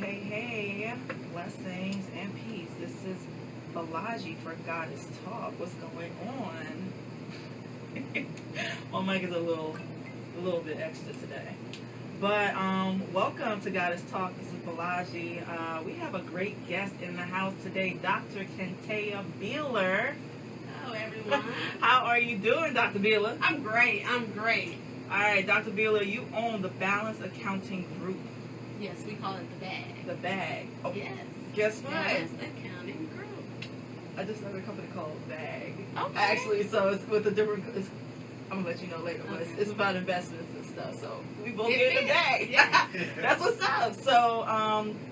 Hey, blessings and peace. This is Balaji for God is Talk. What's going on? My mic is a little bit extra today. But welcome to God is Talk. This is Balaji. We have a great guest in the house today, Dr. Kentaya Beeler. Hello, everyone. How are you doing, Dr. Beeler? I'm great. All right, Dr. Beeler, you own the Balance Accounting Group. Yes, we call it the bag. The bag. Oh, Yes. Guess what? Balance Accounting Group. I just started a company called Bag. Okay. Actually, so it's with a different. I'm gonna let you know later, but Okay. it's about investments and stuff. So we both It get in the is. bag. Yes. That's what's up. So,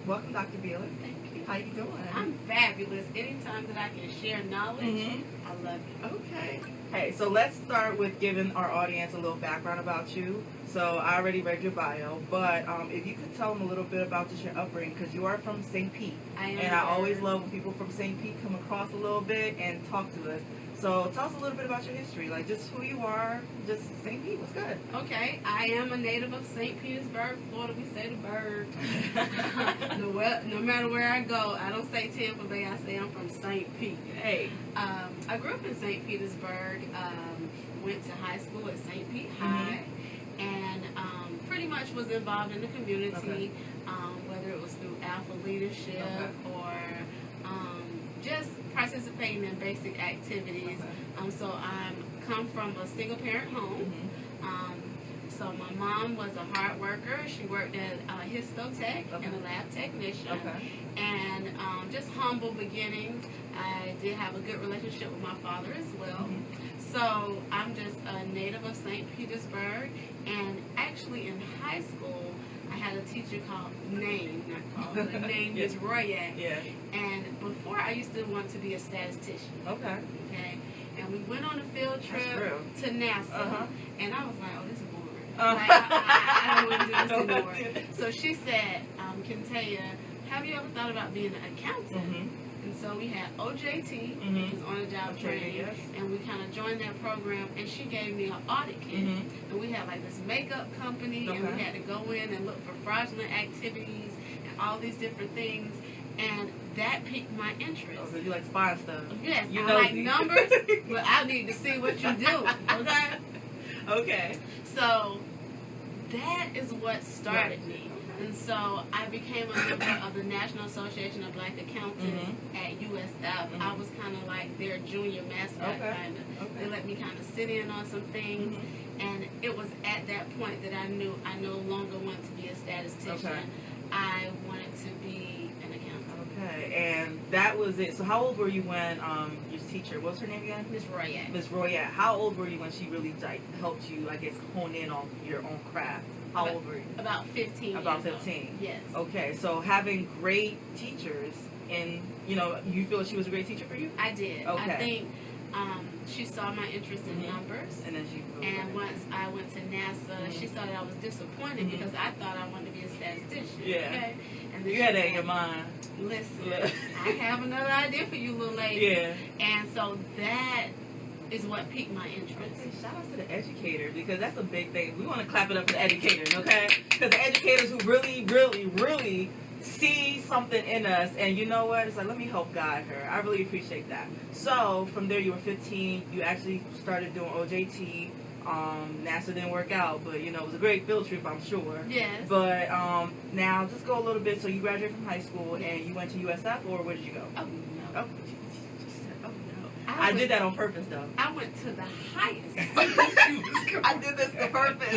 welcome, Dr. Beeler. Thank you. How you doing? I'm fabulous. Anytime that I can share knowledge, Mhm. I love it. Okay. Hey, so let's start with giving our audience a little background about you. So I already read your bio, but if you could tell them a little bit about just your upbringing, because you are from St. Pete, I am. and I always love when people from St. Pete come across a little bit and talk to us. So tell us a little bit about your history, like just who you are, just St. Pete. What's good? Okay, I am a native of St. Petersburg, Florida. We say the bird. No matter where I go, I don't say Tampa Bay. I say I'm from St. Pete. Hey. I grew up in St. Petersburg. Went to high school at St. Pete High, and pretty much was involved in the community, Okay. whether it was through Alpha Leadership Okay. or just participating in basic activities. Okay. So I come from a single parent home. So my mom was a hard worker. She worked as a histotech and a lab technician. Okay. And just humble beginnings. I did have a good relationship with my father as well. So I'm just a native of St. Petersburg. And actually in high school, I had a teacher named Ms. Royette. Yeah. And before I used to want to be a statistician. Okay. Okay. And we went on a field trip to NASA. And I was like, oh, this is boring. Like, I don't want to do this anymore. So she said, Kentaya, have you ever thought about being an accountant? And so we had OJT, which is on-the-job training, yes. and we kind of joined that program, and she gave me an audit kit. And we had like this makeup company, and we had to go in and look for fraudulent activities and all these different things, and that piqued my interest. Oh, so you like spy stuff? Yes, You I like numbers, but I need to see what you do, okay? Okay. So that is what started me. And so I became a member of the National Association of Black Accountants at USF. I was kind of like their junior mascot, kind of. They let me kind of sit in on some things. And it was at that point that I knew I no longer wanted to be a statistician. I wanted to be an accountant. Okay, and that was it. So how old were you when your teacher, what's her name again? Ms. Royette. Ms. Royette. How old were you when she really like helped you, I guess, hone in on your own craft? How old were you? About 15. About 15. Yes. Okay, so having great teachers, and you feel that she was a great teacher for you? I did. Okay. I think she saw my interest in numbers. And then And once I went to NASA, she saw that I was disappointed because I thought I wanted to be a statistician. Yeah. Okay? And then you had that in your mind. Listen, Yeah. I have another idea for you, little lady. Yeah. And so that is what piqued my interest. Okay, shout out to the educator, because that's a big thing. We want to clap it up for the educators, okay? Because the educators who really see something in us, and you know what? It's like, let me help guide her. I really appreciate that. So from there, you were 15. You actually started doing OJT. NASA didn't work out, but it was a great field trip, I'm sure. Yes. But now, just go a little bit. So you graduated from high school, and you went to USF, or where did you go? Oh, no. Oh, I did that on purpose, though. I went to the highest. I did this on purpose.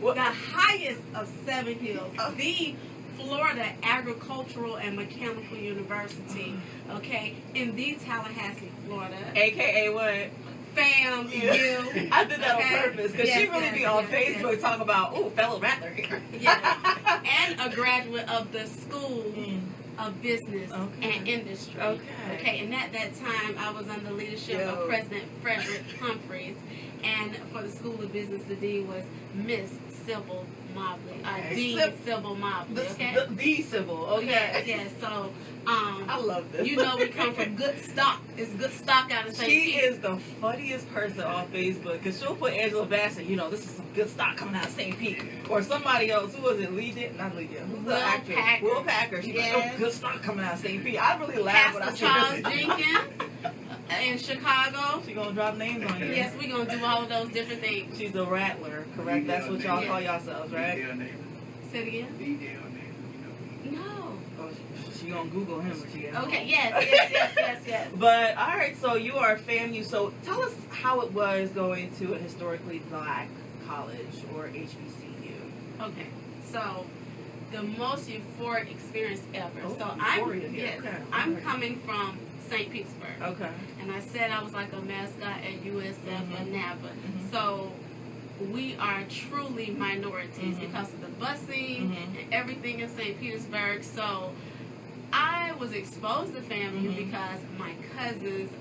The highest of 7 hills. The Florida Agricultural and Mechanical University, okay, in the Tallahassee, Florida. AKA what? Fam, you. I did that on purpose, because she really be on Facebook talking about, ooh, fellow rapper. Yes. And a graduate of the School of Business and Industry. Okay, and at that time, I was under the leadership of President Frederick Humphreys. And for the School of Business, the dean was Miss Sybil Mobley, Okay. Dean Sybil Mobley. Okay. The Sybil. Okay. Yes. So, I love this. you know, we come from good stock. It's good stock out of St. She Pete. is the funniest person on Facebook because she'll put Angela Bassett, you know, this is some good stock coming out of St. Pete. Or somebody else, who was it? Not Lee Did. Who's the actress? Packer. Will Packer. She's like, oh, good stock coming out of St. Pete. I really laugh when I see Charles this. Jenkins in Chicago. She gonna drop names on you. Yes, we're going to do all of those different things. She's a rattler, correct? That's what y'all call yourselves, right? Say it again? No. Oh, she gonna Google him when she gets home. Okay, yes. But, all right, so you are a FAMU. So tell us how it was going to a historically black college or HBCU. Okay, so the most euphoric experience ever. Oh, So euphoria here. Okay. I'm coming from St. Petersburg. Okay. And I said I was like a mascot at USF and NABA. Mhm. So we are truly minorities Mhm. because of the busing Mhm. and everything in St. Petersburg. So I was exposed to FAMU Mhm. because my cousin's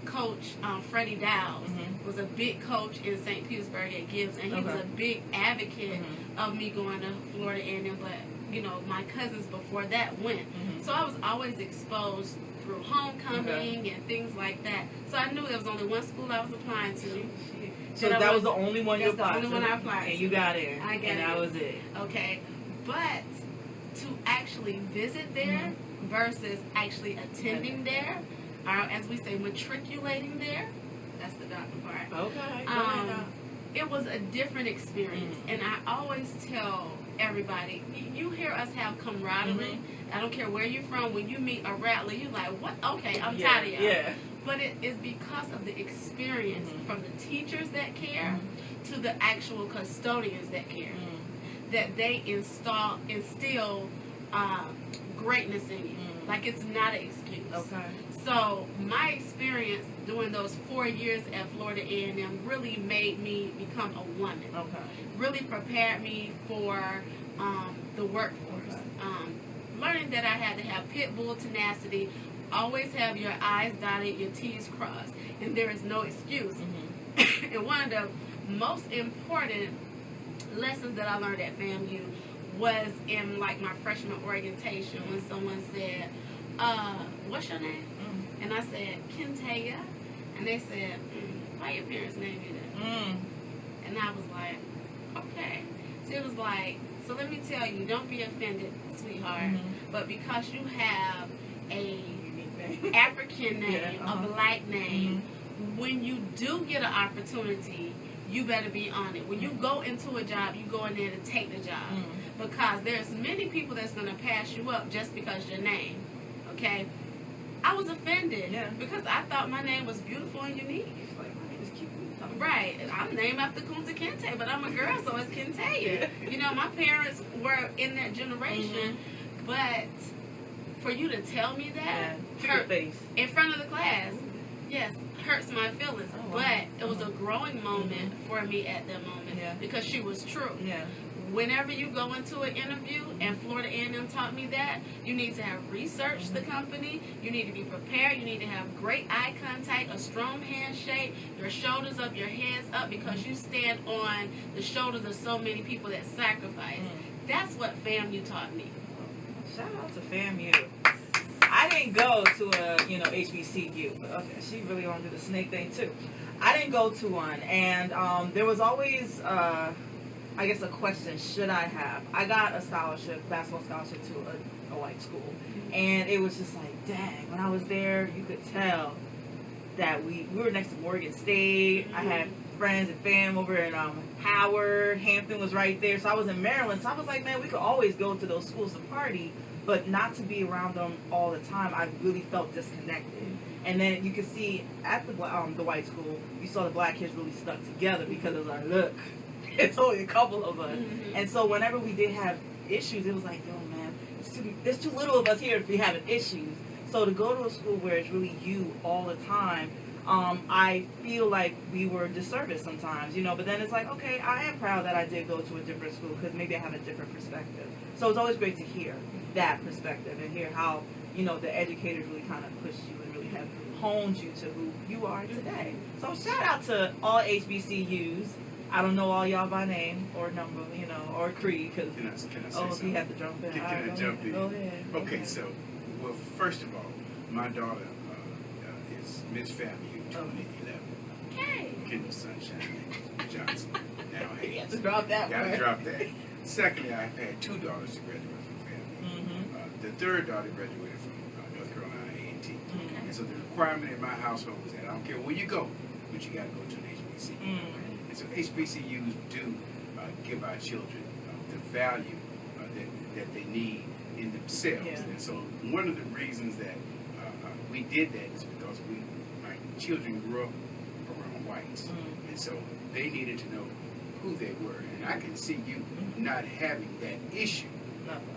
coach, Freddie Dowds, Mhm. was a big coach in St. Petersburg at Gibbs, and he was Okay. a big advocate Mhm. of me going to Florida A&M, but you know, my cousins before that went. Mhm. So I was always exposed through homecoming and things like that. So I knew there was only one school I was applying to. So that was the only one you That's the applied only to? one I applied And to. you got in. I got and that in. was it. Okay. But to actually visit there versus actually attending there, or as we say, matriculating there, that's the doctor part. Okay. Go ahead now. It was a different experience. And I always tell everybody, you hear us have camaraderie. I don't care where you're from. When you meet a rattler, you're like, what? Okay, I'm tired of y'all. Yeah. But it is because of the experience from the teachers that care to the actual custodians that care, that they instill greatness in you. Like it's not an excuse. Okay. So my experience during those 4 years at Florida A&M really made me become a woman. Okay. Really prepared me for the workforce. Learning that I had to have pit bull tenacity, always have your I's dotted, your T's crossed, and there is no excuse. And one of the most important lessons that I learned at FAMU was in like my freshman orientation when someone said, what's your name? And I said, Kentaya. And they said, why your parents name you that? And I was like, okay. So it was like, so let me tell you, don't be offended, sweetheart, but because you have a African name, a black name, when you do get an opportunity, you better be on it. When you go into a job, you go in there to take the job. Because there's many people that's going to pass you up just because your name, okay? I was offended because I thought my name was beautiful and unique. Like, my name is cute. Right. I'm named after Kunta Kinte, but I'm a girl, so it's Kentaya. You know, my parents were in that generation, but for you to tell me that hurt face in front of the class, yes, hurts my feelings. But it was a growing moment for me at that moment because she was true. Whenever you go into an interview, and Florida A&M taught me that, you need to have researched the company, you need to be prepared, you need to have great eye contact, a strong handshake, your shoulders up, your heads up, because you stand on the shoulders of so many people that sacrifice. That's what FAMU taught me. Shout out to FAMU. I didn't go to a, HBCU, but okay, she really want to do the snake thing too. I didn't go to one, and there was always, I guess, a question, should I have? I got a scholarship, basketball scholarship to a white school, and it was just like, dang, when I was there, you could tell that we were next to Morgan State. I had friends and fam over in Howard, Hampton was right there, so I was in Maryland, so I was like, man, we could always go to those schools to party, but not to be around them all the time. I really felt disconnected. And then you could see at the white school, you saw the black kids really stuck together because it was like, look, it's only a couple of us. And so whenever we did have issues, it was like, yo, man, there's too little of us here if we having issues. So to go to a school where it's really you all the time, I feel like we were disserviced sometimes, but then it's like, okay, I am proud that I did go to a different school because maybe I have a different perspective. So it's always great to hear that perspective and hear how, the educators really kind of pushed you and really have honed you to who you are today. So shout out to all HBCUs. I don't know all y'all by name or number, you know, or creed, because Can I say oh, something? he had to jump in. Can All right, I jump in? Go ahead. Okay, so, well, first of all, my daughter is Miss FAMU 2011. Okay. Kendall Sunshine Johnson. Now, hey, You have to drop that gotta one. drop that. Secondly, I've had 2 daughters to graduate from FAMU. Mm-hmm. The third daughter graduated from North Carolina A&T. Okay. And so the requirement in my household was that I don't care where you go, but you got to go to an HBCU. Mm-hmm. And so HBCUs do give our children the value that they need in themselves. Yeah. And so one of the reasons that we did that is because my children grew up around whites. Mm-hmm. And so they needed to know who they were. And I can see you not having that issue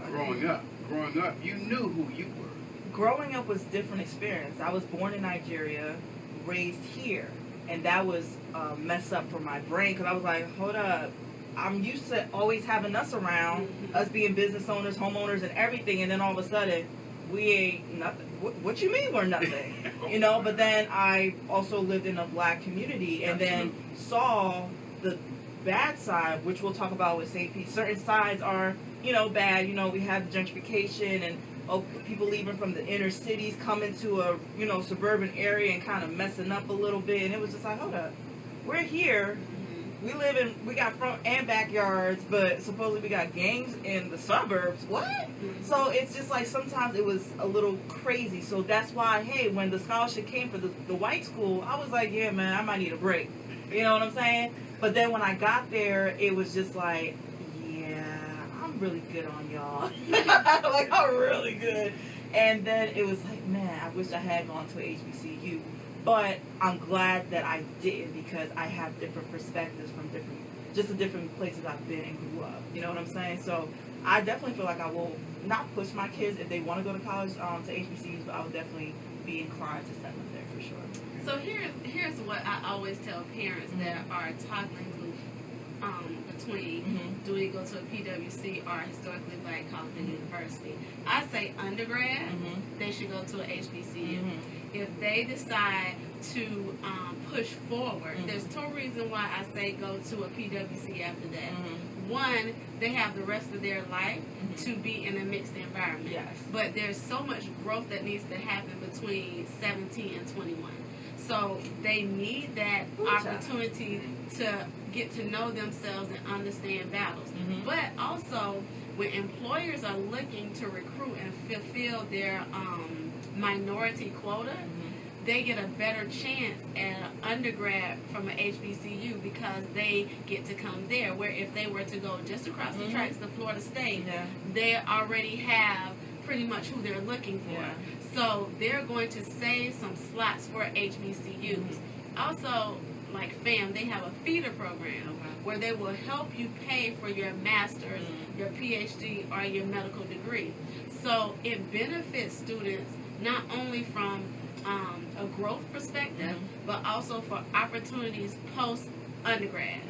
growing up. Growing up, you knew who you were. Growing up was a different experience. I was born in Nigeria, raised here, and that was a mess up for my brain, because I was like, hold up, I'm used to always having us around, us being business owners, homeowners, and everything, and then all of a sudden, we ain't nothing. What you mean we're nothing? You know, but then I also lived in a black community, and then saw the bad side, which we'll talk about with St. Pete. Certain sides are, you know, bad. You know, we have gentrification and people leaving from the inner cities coming to a, you know, suburban area and kind of messing up a little bit. And it was just like, hold up, we're here. We live in, we got front and backyards, but supposedly we got gangs in the suburbs. What? So it's just like sometimes it was a little crazy. So that's why, hey, when the scholarship came for the white school, I was like, yeah, man, I might need a break. You know what I'm saying? But then when I got there, it was just like, yeah, I'm really good on y'all. Like, I'm really good. And then it was like, man, I wish I had gone to a HBCU. But I'm glad that I didn't, because I have different perspectives from the different places I've been and grew up. You know what I'm saying? So I definitely feel like I will not push my kids if they want to go to college to HBCUs, but I would definitely be inclined to send them there for sure. So here's what I always tell parents that are toggling between do we go to a PWC or historically black college and university. I say undergrad, they should go to a HBCU. If they decide to push forward, there's two reasons why I say go to a PWC after that. One, they have the rest of their life to be in a mixed environment. Yes. But there's so much growth that needs to happen between 17 and 21. So they need that opportunity to get to know themselves and understand battles. But also, when employers are looking to recruit and fulfill their minority quota, they get a better chance at an undergrad from an HBCU because they get to come there. Where if they were to go just across the tracks to Florida State, they already have pretty much who they're looking for. So they're going to save some slots for HBCUs. Also, like FAM, they have a feeder program where they will help you pay for your master's, your PhD, or your medical degree. So it benefits students not only from a growth perspective, but also for opportunities post-undergrad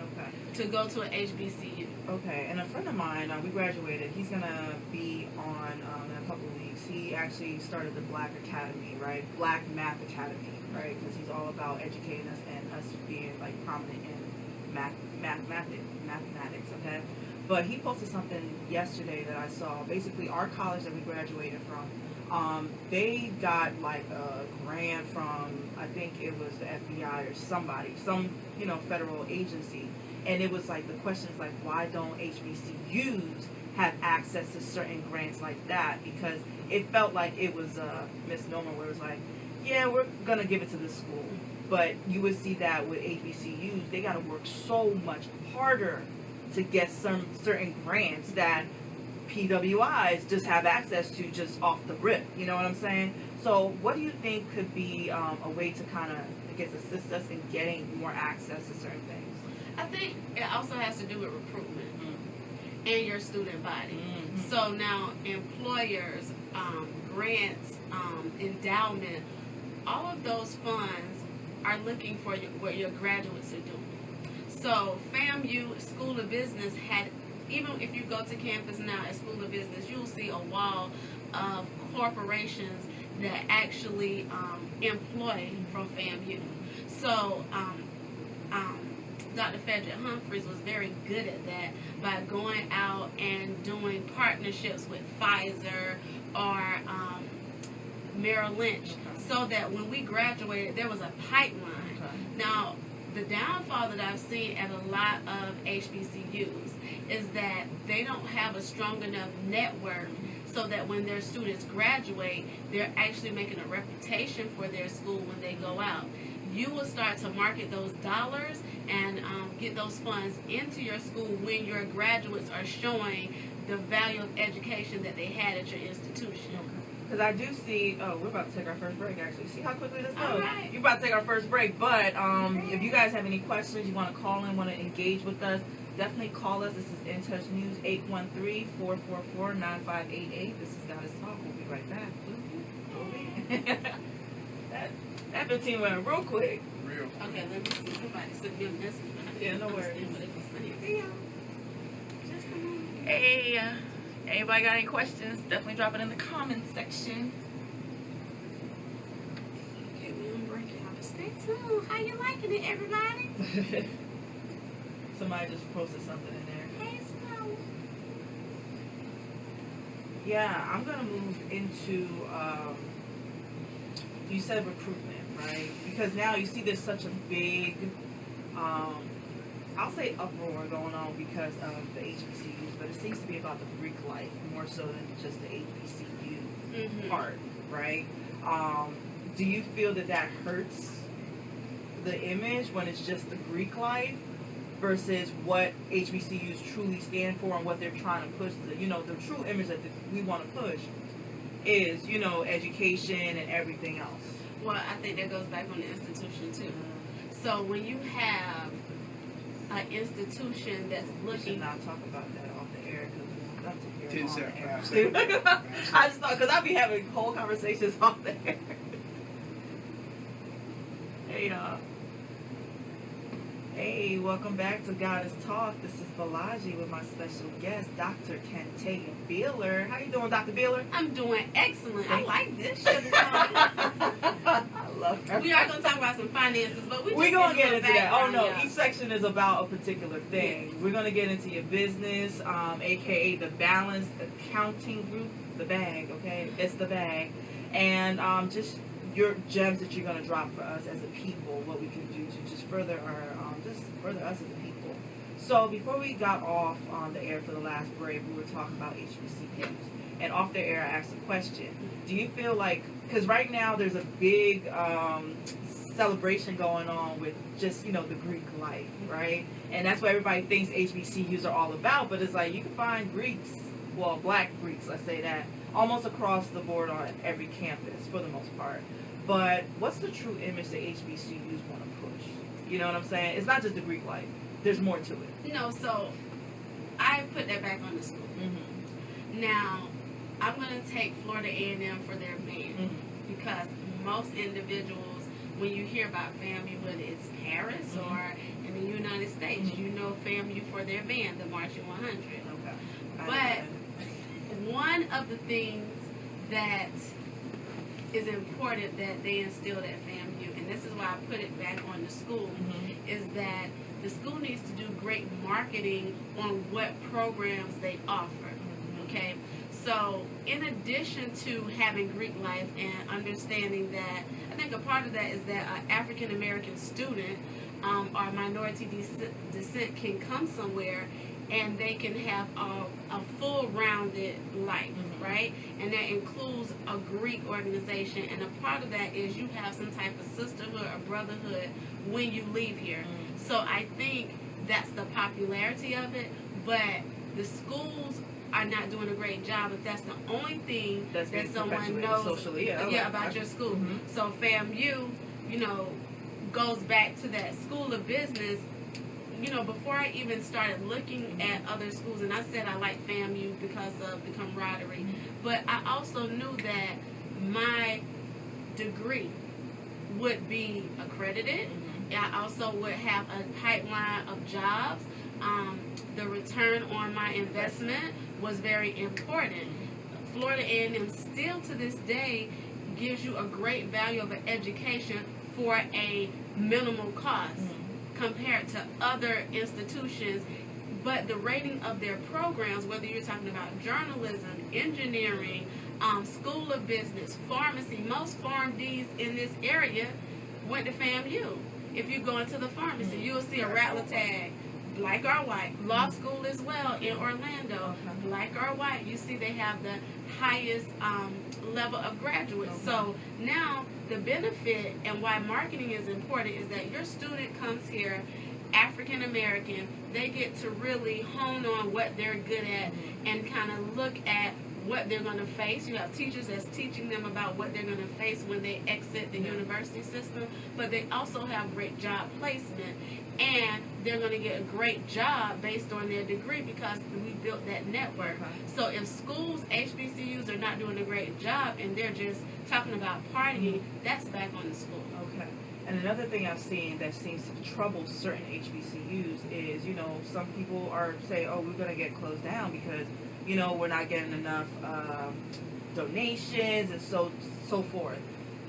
to go to an HBCU. Okay, and a friend of mine, we graduated. He's going to be on in a couple of weeks. He actually started the Black Academy, right? Black Math Academy, right? Because he's all about educating us and us being like prominent in mathematics, okay? But he posted something yesterday that I saw. Basically, our college that we graduated from, they got like a grant from, I think it was the FBI or somebody, some, you know, federal agency. And it was like, the question's like, why don't HBCUs have access to certain grants like that? Because it felt like it was a misnomer where it was like, yeah, we're going to give it to this school. But you would see that with HBCUs, they got to work so much harder to get some certain grants that PWIs just have access to just off the rip. You know what I'm saying? So what do you think could be a way to kind of, I guess, assist us in getting more access to certain things? I think it also has to do with recruitment and your student body. So now employers, grants, endowment, all of those funds are looking for what your graduates are doing. So FAMU School of Business had, even if you go to campus now at School of Business, you'll see a wall of corporations that actually employ from FAMU. So Dr. Frederick Humphreys was very good at that by going out and doing partnerships with Pfizer or Merrill Lynch, so that when we graduated, there was a pipeline. Okay. Now, the downfall that I've seen at a lot of HBCUs is that they don't have a strong enough network so that when their students graduate, they're actually making a reputation for their school when they go out. You will start to market those dollars and get those funds into your school when your graduates are showing the value of education that they had at your institution. Because I do see, we're about to take our first break, actually. See how quickly this goes? All right. You're about to take our first break, but if you guys have any questions, you want to call in, want to engage with us, definitely call us. This is In Touch News, 813-444-9588. This is God is Talk. We'll be right back. that 15 went real quick. Real. Okay, let me see. Somebody sent me a message. Yeah, no worries. Understand what it was saying. Just a moment. Hey, anybody got any questions? Definitely drop it in the comments section. Okay, we're on break, y'all. But stay tuned. How you liking it, everybody? Somebody just posted something in there. Hey, Snow. Yeah, I'm gonna move into. You said recruitment, right? Because now you see there's such a big, I'll say uproar going on because of the HBCUs, but it seems to be about the Greek life more so than just the HBCU part, right? Do you feel that hurts the image when it's just the Greek life versus what HBCUs truly stand for and what they're trying to push? The true image that we want to push is, education and everything else. Well, I think that goes back on the institution too. So when you have an institution that's We should looking, not talk about that off the air because we would love to hear 10 it on seconds, the air. 5 seconds. I just thought, because I'll be having whole conversations off the air. Hey, y'all. Hey, welcome back to God is Talk. This is Balaji with my special guest, Dr. Kentaya Beeler. How you doing, Dr. Beeler? I'm doing excellent. I like this shit. I love her. We are going to talk about some finances, but We're going to get into that. Oh, no. Yeah. Each section is about a particular thing. Yes. We're going to get into your business, a.k.a. the Balanced Accounting Group, the bag, okay? It's the bag. And just your gems that you're going to drop for us as a people, what we can do to just further further us as a people. So before we got off on the air for the last break, we were talking about HBCUs. And off the air, I asked a question. Do you feel like, because right now there's a big celebration going on with just, the Greek life, right? And that's what everybody thinks HBCUs are all about. But it's like you can find Greeks, well, black Greeks, let's say that, almost across the board on every campus for the most part. But what's the true image that HBCUs want to push? You know what I'm saying? It's not just the Greek life. There's more to it. So I put that back on the school. Mm-hmm. Now, I'm going to take Florida A&M for their band Mm-hmm. because most individuals, when you hear about FAMU, whether it's Paris or in the United States, you know FAMU for their band, the Marching 100. Okay. But one of the things that is important that they instilled at FAMU, and this is why I put it back on the school, is that the school needs to do great marketing on what programs they offer. Okay? So, in addition to having Greek life and understanding that, I think a part of that is that an African American student or minority descent can come somewhere and they can have a full-rounded life, right? And that includes a Greek organization. And a part of that is you have some type of sisterhood or brotherhood when you leave here. So I think that's the popularity of it. But the schools are not doing a great job if that's the only thing that someone knows socially, about your school. So FAMU, goes back to that school of business. Before I even started looking at other schools, and I said I like FAMU because of the camaraderie, but I also knew that my degree would be accredited. I also would have a pipeline of jobs. The return on my investment was very important. Florida A&M still to this day gives you a great value of an education for a minimal cost. compared to other institutions. But the rating of their programs, whether you're talking about journalism, engineering, School of Business, pharmacy, most PharmDs in this area went to FAMU. If you go into the pharmacy, you'll see a rattler tag, black or white. Law school as well in Orlando, black or white. You see they have the highest level of graduates. So now the benefit and why marketing is important is that your student comes here, African American, they get to really hone on what they're good at and kind of look at what they're going to face. You have teachers that's teaching them about what they're going to face when they exit the university system, but they also have great job placement, and they're going to get a great job based on their degree because we built that network. So if schools, HBCUs are not doing a great job and they're just talking about partying, that's back on the school. Okay. And another thing I've seen that seems to trouble certain HBCUs is, you know, some people are say, oh, we're going to get closed down because, you know, we're not getting enough donations and so forth.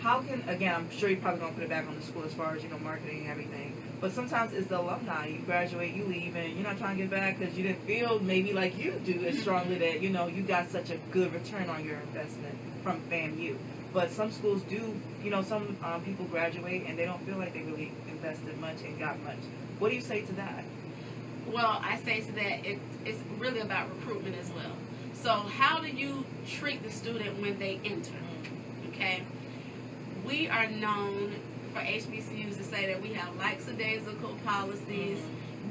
How can, again, I'm sure you're probably going to put it back on the school as far as, you know, marketing and everything. But sometimes it's the alumni. You graduate, you leave, and you're not trying to get back because you didn't feel maybe like you do as strongly that, you know, you got such a good return on your investment from FAMU. But some schools do, you know, some people graduate and they don't feel like they really invested much and got much. What do you say to that? Well, I say to that, it's really about recruitment as well. So how do you treat the student when they enter? Okay? We are known for HBCUs to say that we have lackadaisical policies,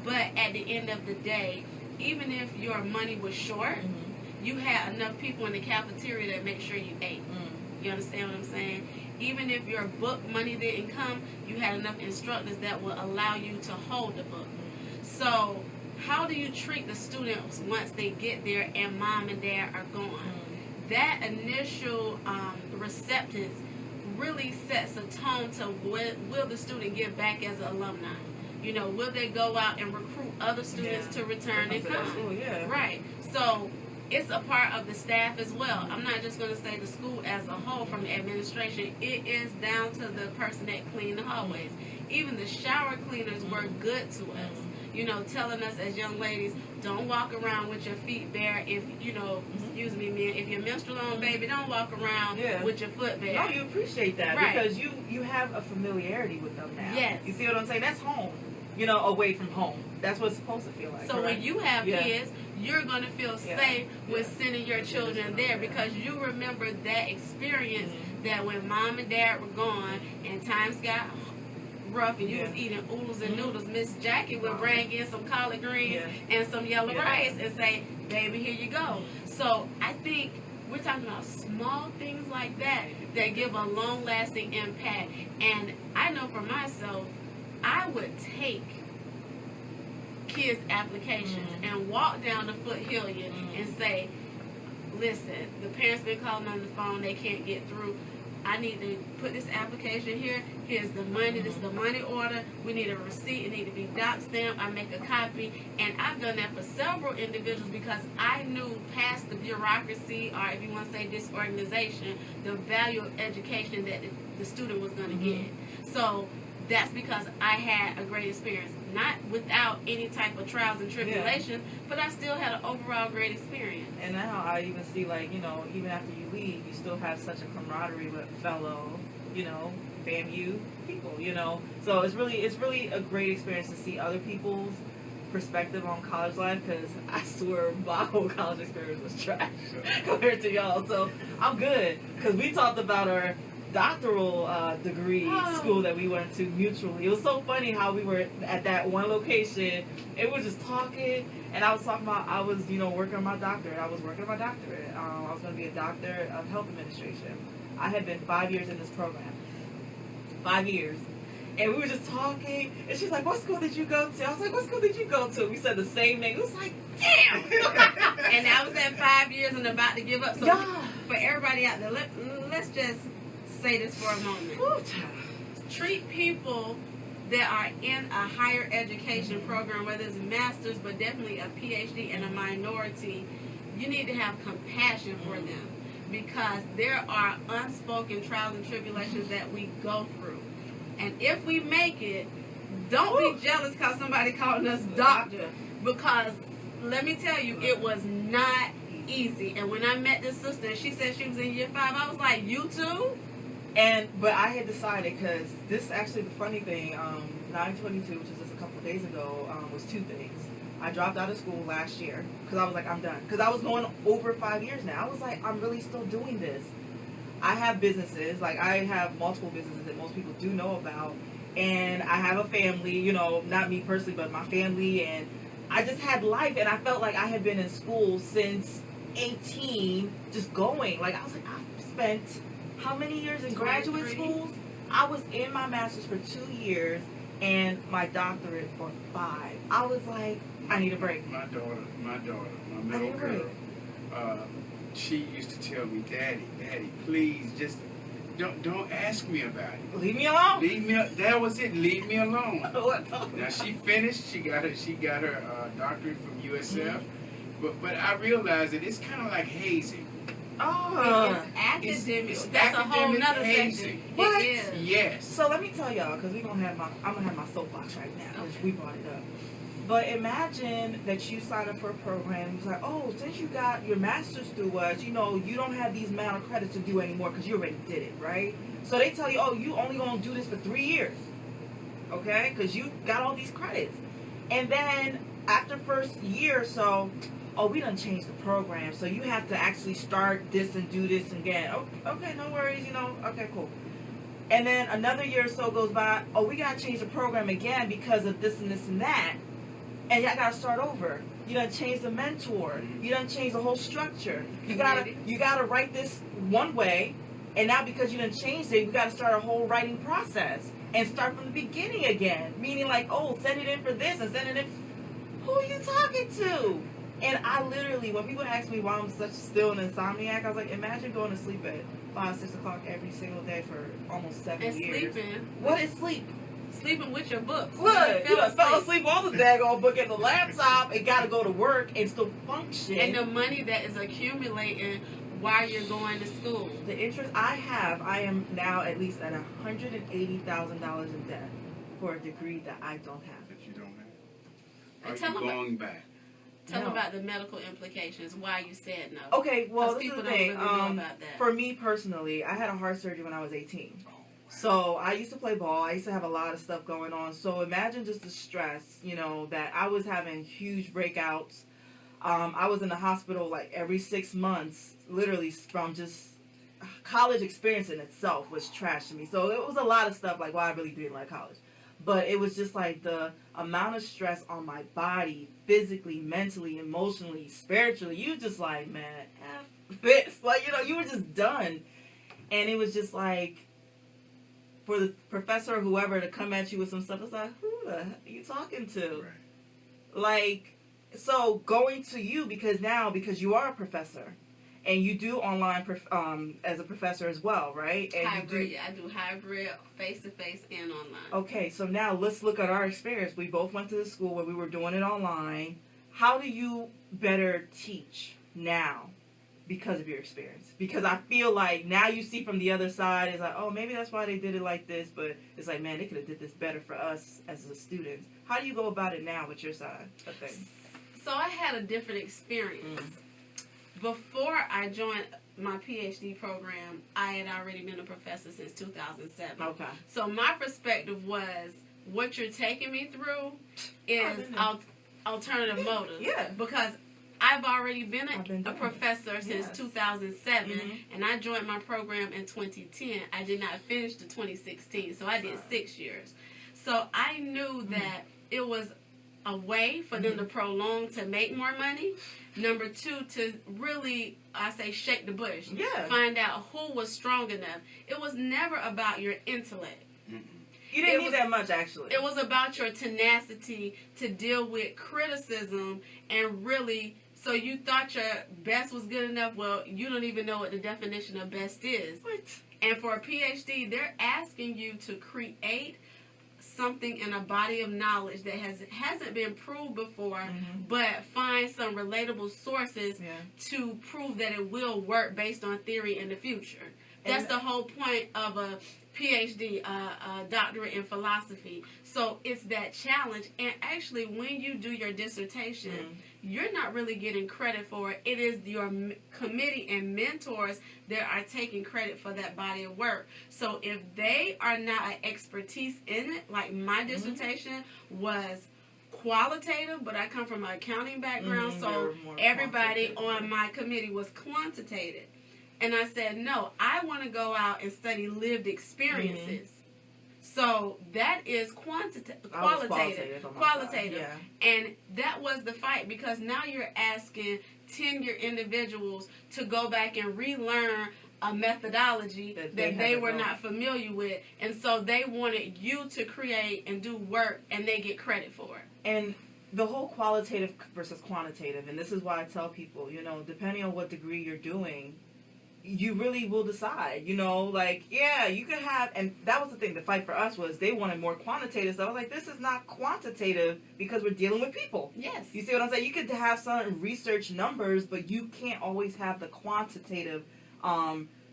but at the end of the day, even if your money was short, you had enough people in the cafeteria that make sure you ate. You understand what I'm saying? Even if your book money didn't come, you had enough instructors that will allow you to hold the book. So how do you treat the students once they get there and mom and dad are gone? That initial receptance really sets a tone to will the student give back as an alumni? You know, will they go out and recruit other students to return and come? Right. So it's a part of the staff as well. I'm not just going to say the school as a whole from the administration. It is down to the person that cleaned the hallways. Even the shower cleaners were good to us. You know, telling us as young ladies, don't walk around with your feet bare. If, you know, excuse me, men, if you're menstrual on, baby, don't walk around with your foot bare. No, you appreciate that because you have a familiarity with them now. Yes. You see what I'm saying? That's home, you know, away from home. That's what it's supposed to feel like. So when you have kids, you're going to feel safe with sending your children there because you remember that experience that when mom and dad were gone and times got rough and you was eating oodles and noodles, Miss Jackie would bring in some collard greens and some yellow rice and say, baby, here you go. So I think we're talking about small things like that that give a long-lasting impact. And I know for myself, I would take kids' applications and walk down to Foot Hilliard and say, listen, the parents been calling on the phone, they can't get through. I need to put this application here. Here's the money. This is the money order. We need a receipt. It need to be doc stamped. I make a copy. And I've done that for several individuals because I knew past the bureaucracy, or if you want to say disorganization, the value of education that the student was going to get. So that's because I had a great experience. Not without any type of trials and tribulations, but I still had an overall great experience. And now I even see, like, you know, even after you leave, you still have such a camaraderie with fellow, you know, FAMU people, you know. So it's really a great experience to see other people's perspective on college life, because I swear my whole college experience was trash compared to y'all. So I'm good, because we talked about our doctoral degree school that we went to mutually. It was so funny how we were at that one location and we were just talking, and I was talking about I was, you know, working on my doctorate. I was working on my doctorate. I was going to be a doctor of health administration. I had been 5 years in this program. 5 years. And we were just talking, and she's like, what school did you go to? I was like, what school did you go to? We said the same name. It was like, damn! And I was at 5 years and about to give up. So for everybody out there, let's just say this for a moment. Treat people that are in a higher education program, whether it's a master's, but definitely a PhD and a minority, you need to have compassion for them, because there are unspoken trials and tribulations that we go through. And if we make it, Don't be jealous because somebody calling us doctor. Because let me tell you, it was not easy. And when I met this sister and she said she was in year 5, I was like, you too? But I had decided, because this actually, the funny thing, 9/22, which is just a couple of days ago, was 2 things. I dropped out of school last year because I was like, I'm done. Because I was going over 5 years now. I was like, I'm really still doing this. I have businesses. Like, I have multiple businesses that most people do know about. And I have a family, you know, not me personally, but my family. And I just had life. And I felt like I had been in school since 18, just going. Like, I was like, I've spent how many years in graduate schools? I was in my master's for 2 years and my doctorate for 5. I was like, I need a break. My middle girl, she used to tell me, Daddy, please just don't ask me about it. Leave me alone. That was it. Leave me alone. What? Now she finished. She got her doctorate from USF, but I realized that it's kind of like hazing. Oh, it's academic. It's That's a whole nother hazing. section. What? It is. Yes. so let me tell y'all, because I'm gonna have my soapbox right now, because we brought it up. But imagine that you sign up for a program. It's like, oh, since you got your master's through us, you know, you don't have these amount of credits to do anymore because you already did it, right? So they tell you, oh, you only gonna do this for 3 years, okay? Because you got all these credits. And then after first year or so, oh, we done changed the program, so you have to actually start this and do this again. Okay, no worries, you know, okay, cool. And then another year or so goes by, oh, we gotta change the program again because of this and this and that. And y'all gotta start over. You done change the mentor. You done change the whole structure. You gotta write this one way, and now because you done changed it, we gotta start a whole writing process and start from the beginning again. Meaning like, oh, send it in for this and send it in. Who are you talking to? And I literally, when people ask me why I'm still an insomniac, I was like, imagine going to sleep at 5, 6 o'clock every single day for almost 7 And years. sleeping. What is sleep? Sleeping with your books. Look, you done fell asleep on the daggone book at the laptop and got to go to work and still function. And the money that is accumulating while you're going to school. The interest I am now at least at $180,000 in debt for a degree that I don't have. That you don't have. And Are tell you them going back? Tell No. about the medical implications, why you said no. Okay, well, this is people the don't thing. really know about that. For me personally, I had a heart surgery when I was 18. Oh, wow. So I used to play ball. I used to have a lot of stuff going on. So imagine just the stress, you know, that I was having huge breakouts. I was in the hospital like every 6 months, literally from just college experience in itself was trash to me. So it was a lot of stuff like why I really didn't like college. But it was just like the amount of stress on my body, physically, mentally, emotionally, spiritually. You just like, man, F this. Like, you know, you were just done. And it was just like, for the professor or whoever to come at you with some stuff, it's like, who the heck are you talking to? Right. Like, so going to you because you are a professor. And you do online as a professor as well, right? And hybrid, I do hybrid, face-to-face and online. Okay, so now let's look at our experience. We both went to the school where we were doing it online. How do you better teach now because of your experience? Because I feel like now you see from the other side, it's like, oh, maybe that's why they did it like this. But it's like, man, they could have did this better for us as the students. How do you go about it now with your side of things? So I had a different experience. Before I joined my PhD program, I had already been a professor since 2007. Okay. So my perspective was, what you're taking me through is alternative motives. Yeah. Because I've already been a it. professor since Yes. 2007, Mhm. and I joined my program in 2010. I did not finish to 2016, so I did 6 years. So I knew that it was a way for them to prolong to make more money. Number 2, to really, I say, shake the bush. Yeah. Find out who was strong enough. It was never about your intellect. You didn't need that much, actually. It was about your tenacity to deal with criticism and really, so you thought your best was good enough. Well, you don't even know what the definition of best is. What? And for a PhD, they're asking you to create something in a body of knowledge that hasn't been proved before, but find some relatable sources to prove that it will work based on theory in the future. That's the whole point of a PhD, a doctorate in philosophy. So it's that challenge. And actually, when you do your dissertation, you're not really getting credit for it. It is your committee and mentors that are taking credit for that body of work. So if they are not an expertise in it, like my dissertation was qualitative, but I come from an accounting background, so everybody on my committee was quantitative. And I said, no, I want to go out and study lived experiences. So that is qualitative. Yeah. And that was the fight, because now you're asking tenured individuals to go back and relearn a methodology that they were not familiar with. And so they wanted you to create and do work, and they get credit for it. And the whole qualitative versus quantitative, and this is why I tell people, you know, depending on what degree you're doing, you really will decide, you know, like, yeah, you can have, and that was the thing, the fight for us was they wanted more quantitative, so I was like, this is not quantitative because we're dealing with people. Yes. You see what I'm saying? You could have certain research numbers, but you can't always have the quantitative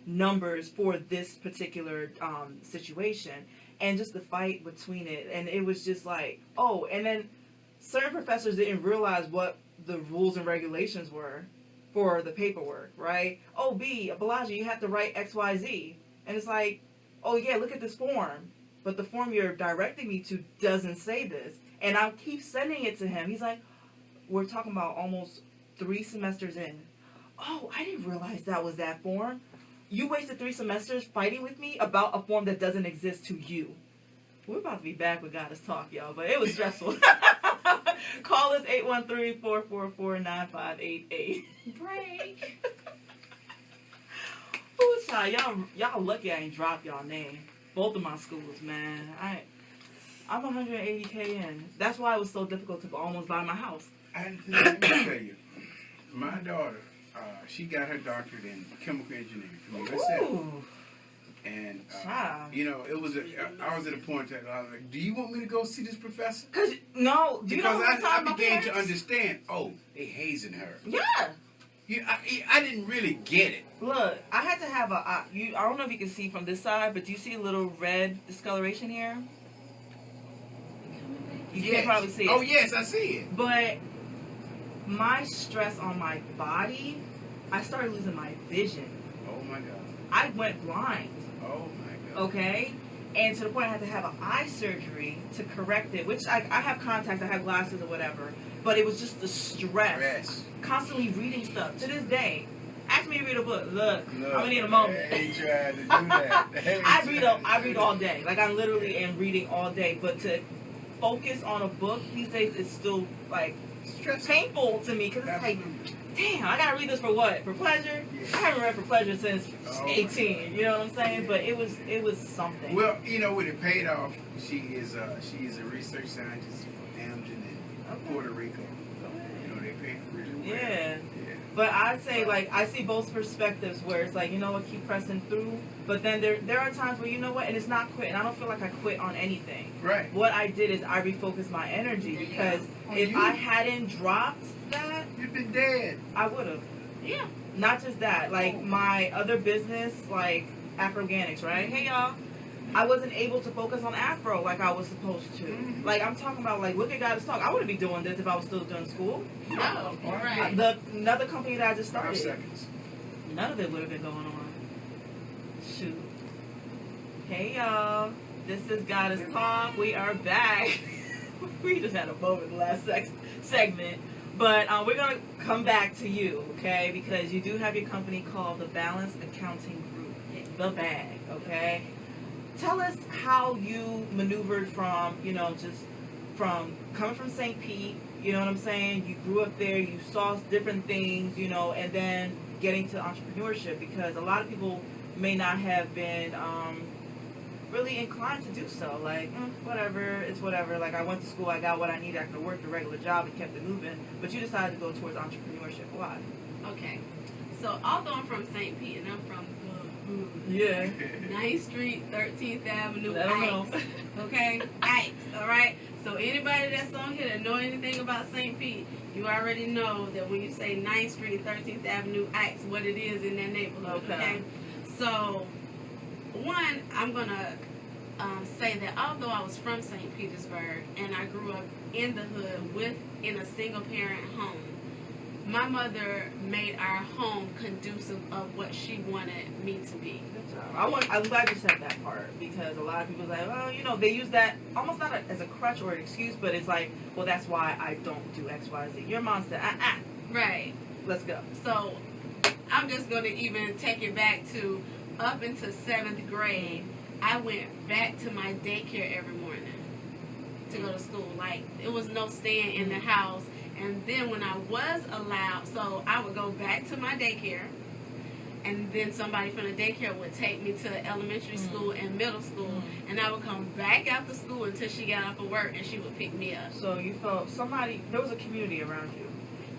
numbers for this particular situation. And just the fight between it, and it was just like, oh, and then certain professors didn't realize what the rules and regulations were for the paperwork, right? Oh, Balaji, you have to write XYZ. And it's like, oh yeah, look at this form. But the form you're directing me to doesn't say this. And I'll keep sending it to him. He's like, we're talking about almost 3 semesters in. Oh, I didn't realize that was that form. You wasted 3 semesters fighting with me about a form that doesn't exist to you. We're about to be back with Goddess Talk, y'all, but it was stressful. Call us 813-444-9588. Break. Ooh, child, y'all lucky I ain't dropped y'all name. Both of my schools, man. I'm 180K in. That's why it was so difficult to almost buy my house. And let me tell you, my daughter, she got her doctorate in chemical engineering from USF. Ooh. And, you know, I was at a point that I was like, do you want me to go see this professor? Because I began to understand, oh, they hazing her. Yeah. I didn't really get it. Look, I had to have I don't know if you can see from this side, but do you see a little red discoloration here? You can't probably see it. Oh, yes, I see it. But my stress on my body, I started losing my vision. Oh, my God. I went blind. Oh, my God. Okay? And to the point I had to have an eye surgery to correct it, which I have contacts, I have glasses or whatever. But it was just the stress. Constantly reading stuff. To this day, ask me to read a book. Look, I'm going to need a moment. I ain't trying to do that. I read all day. Like, I literally am reading all day. But to focus on a book these days is still, like, painful to me. Because it's like, damn, I got to read this for what? For pleasure? Yeah. I haven't read for pleasure since 18. You know what I'm saying? But it was something. Well, you know, when it paid off, she is a research scientist for Amgen in Puerto Rico. You know, they pay really well. Yeah. But I'd say, like, I see both perspectives where it's like, you know what, keep pressing through. But then there are times where, you know what, and it's not quitting. I don't feel like I quit on anything. Right. What I did is I refocused my energy because if I hadn't dropped that, you'd been dead. I would have. Yeah. Not just that. Like, my other business, like Afro-Organics, right? Hey, y'all. I wasn't able to focus on Afro like I was supposed to. Mm-hmm. Like, I'm talking about, like, look at Goddess Talk. I wouldn't be doing this if I was still doing school. No, right. Another company that I just started. 5 seconds. None of it would have been going on. Shoot. Hey, y'all. This is Goddess Talk. We are back. We just had a moment in the last segment. But we're going to come back to you, okay? Because you do have your company called the Balanced Accounting Group. The Bag, okay? Tell us how you maneuvered from, you know, just from coming from St. Pete, you know what I'm saying? You grew up there, you saw different things, you know, and then getting to entrepreneurship, because a lot of people may not have been really inclined to do so. Like, whatever, it's whatever. Like, I went to school, I got what I needed, I could work the regular job and kept it moving. But you decided to go towards entrepreneurship. Why? Okay. So, although I'm from St. Pete and I'm from 9th Street, 13th Avenue, Ikes. Okay? Ikes, alright? So anybody that's on here that know anything about St. Pete, you already know that when you say 9th Street, 13th Avenue, Ikes, what it is in that neighborhood, okay? So one, I'm going to say that although I was from St. Petersburg and I grew up in the hood in a single parent home, my mother made our home conducive of what she wanted me to be. Good job. I'm glad you said that part, because a lot of people say, oh, you know, they use that almost not as a crutch or an excuse, but it's like, well, that's why I don't do X, Y, Z. Your mom said, Right. Let's go. So I'm just going to even take it back to up into 7th grade. I went back to my daycare every morning to go to school. Like, it was no staying in the house. And then when I was allowed, so I would go back to my daycare, and then somebody from the daycare would take me to elementary school and middle school, and I would come back after school until she got off of work, and she would pick me up. So you felt there was a community around you.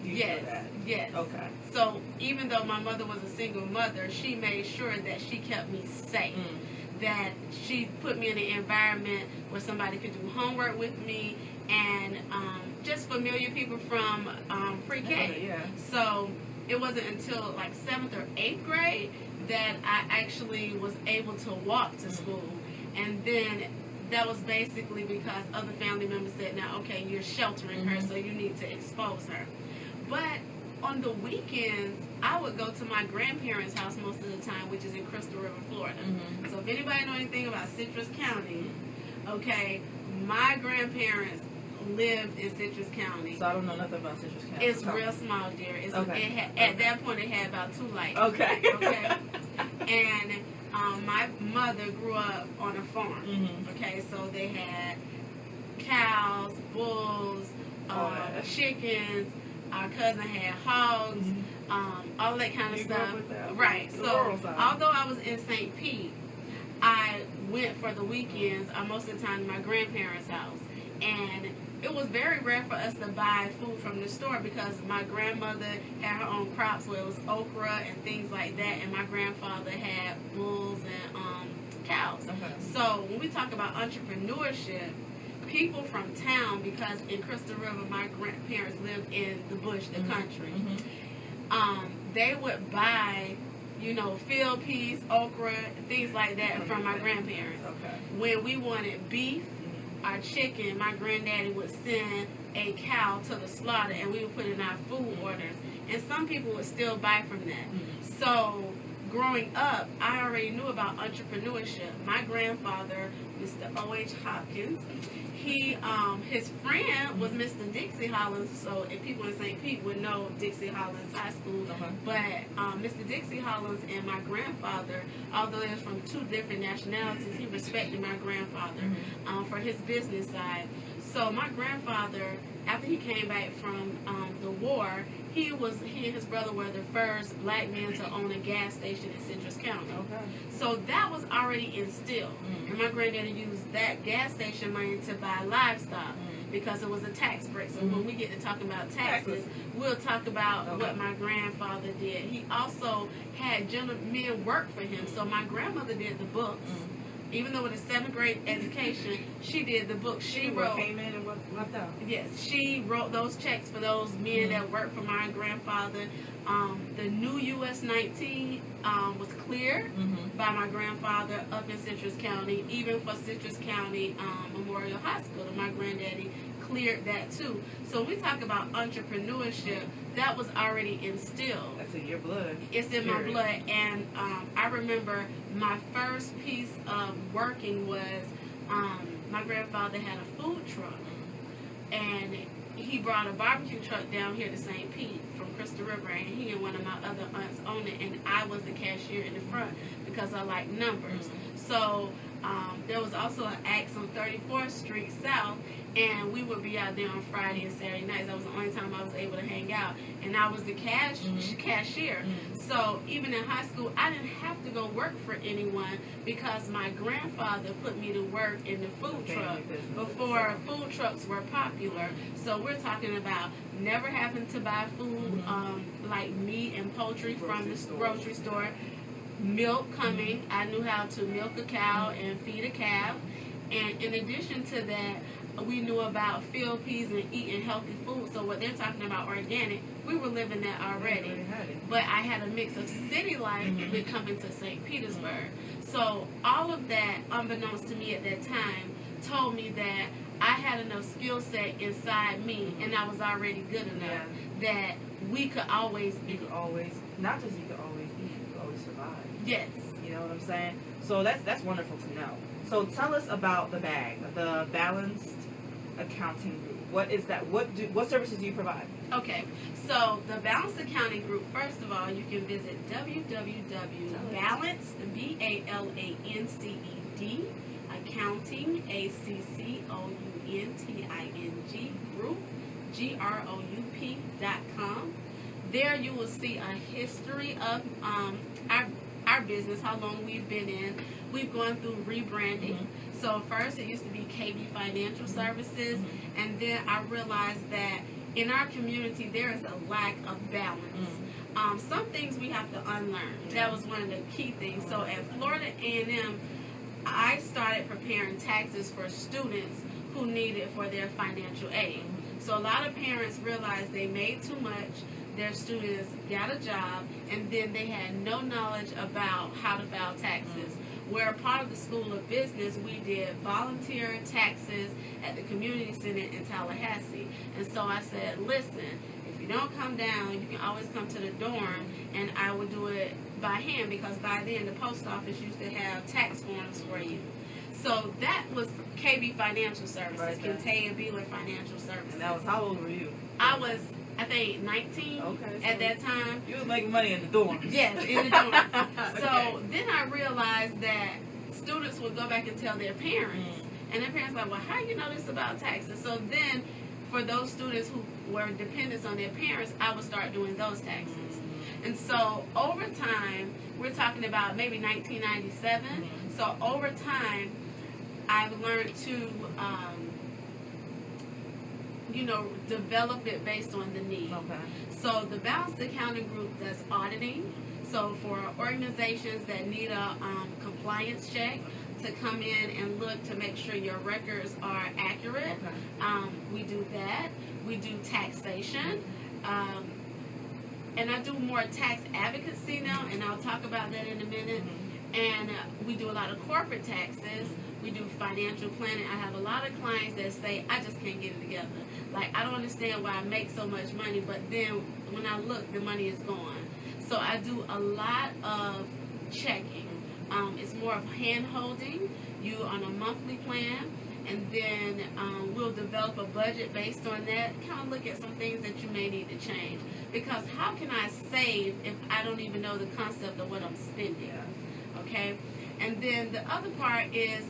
Yes, yes. Okay. So even though my mother was a single mother, she made sure that she kept me safe. That she put me in an environment where somebody could do homework with me, and just familiar people from pre-K. Yeah. So it wasn't until like 7th or 8th grade that I actually was able to walk to school. And then that was basically because other family members said, now, okay, you're sheltering her, so you need to expose her. But on the weekends, I would go to my grandparents' house most of the time, which is in Crystal River, Florida. So if anybody know anything about Citrus County, okay, my grandparents lived in Citrus County. So I don't know nothing about Citrus County. It's real small, dear. At that point, it had about 2 lights. Okay. Okay. And my mother grew up on a farm. Okay, so they had cows, bulls, chickens. Our cousin had hogs, all that kind of stuff. Right. So although I was in St. Pete, I went for the weekends, most of the time, to my grandparents' house. And it was very rare for us to buy food from the store because my grandmother had her own crops where it was okra and things like that, and my grandfather had bulls and cows. Okay. So when we talk about entrepreneurship, people from town, because in Crystal River my grandparents lived in the bush, the country, they would buy, you know, field peas, okra, things like that from my grandparents. Okay. When we wanted beef, our chicken, my granddaddy would send a cow to the slaughter and we would put in our food orders. And some people would still buy from that. So growing up, I already knew about entrepreneurship. My grandfather, Mr. O.H. Hopkins, his friend was Mr. Dixie Hollins, so if people in St. Pete would know Dixie Hollins High School. But Mr. Dixie Hollins and my grandfather, although they were from 2 different nationalities, he respected my grandfather for his business side. So my grandfather, after he came back from the war, he and his brother were the first black men to own a gas station in Citrus County. Okay. So that was already instilled. And my granddaddy used that gas station money to buy livestock because it was a tax break. So when we get to talking about taxes, we'll talk about what my grandfather did. He also had gentlemen work for him. So my grandmother did the books. Even though with a 7th grade education, she did the book. She wrote. Came in and what left out. Yes, she wrote those checks for those men that worked for my grandfather. The new US 19 was cleared by my grandfather up in Citrus County. Even for Citrus County Memorial Hospital, my granddaddy cleared that too. So when we talk about entrepreneurship, that was already instilled. That's in your blood. It's in my blood. And I remember my first piece of working was my grandfather had a food truck, and he brought a barbecue truck down here to St. Pete from Crystal River, and he and one of my other aunts owned it, and I was the cashier in the front because I like numbers. So there was also an Axe on 34th Street South, and we would be out there on Friday and Saturday nights. That was the only time I was able to hang out, and I was the cashier. So even in high school, I didn't have to go work for anyone because my grandfather put me to work in the food truck before food trucks were popular. So we're talking about never having to buy food like meat and poultry from the grocery store. Milk coming. I knew how to milk a cow and feed a calf. And in addition to that, we knew about field peas and eating healthy food. So what they're talking about organic, we were living that already. But I had a mix of city life with coming to St. Petersburg. So all of that, unbeknownst to me at that time, told me that I had enough skill set inside me, and I was already good enough that we could always eat. You could always, not just you could always eat, you could always survive. Yes. You know what I'm saying? So that's wonderful to know. So tell us about the BAG, the Balanced Accounting Group. What is that? What services do you provide? Okay, so the Balanced Accounting Group, first of all, you can visit www.balanced, BALANCED, accounting, ACCOUNTING, group, GROUP.com. There you will see a history of our business, how long we've been in. We've gone through rebranding. So first it used to be KB Financial Services, and then I realized that in our community there is a lack of balance. Some things we have to unlearn. That was one of the key things. So at Florida A&M, I started preparing taxes for students who need it for their financial aid. So a lot of parents realized they made too much. Their students got a job, and then they had no knowledge about how to file taxes. We're part of the School of Business. We did volunteer taxes at the community center in Tallahassee. And so I said, listen, if you don't come down, you can always come to the dorm, and I will do it by hand, because by then the post office used to have tax forms for you. So that was KB Financial Services, Kentaya Beeler Financial Services. And that was, how old were you? I was, I think, 19 at that time. You was making money in the dorm. Yes, in the dorm. So then I realized that students would go back and tell their parents, and their parents were like, well, how you know this about taxes? So then for those students who were dependents on their parents, I would start doing those taxes. And so over time, we're talking about maybe 1997. So over time, I've learned to, develop it based on the need. So the Balanced Accounting Group does auditing. So for organizations that need a compliance check to come in and look to make sure your records are accurate, we do that. We do taxation. And I do more tax advocacy now, and I'll talk about that in a minute. And we do a lot of corporate taxes. We do financial planning. I have a lot of clients that say, I just can't get it together. Like, I don't understand why I make so much money, but then when I look, the money is gone. So I do a lot of checking. It's more of hand-holding you on a monthly plan, and then we'll develop a budget based on that, kind of look at some things that you may need to change. Because how can I save if I don't even know the concept of what I'm spending? Okay? And then the other part is,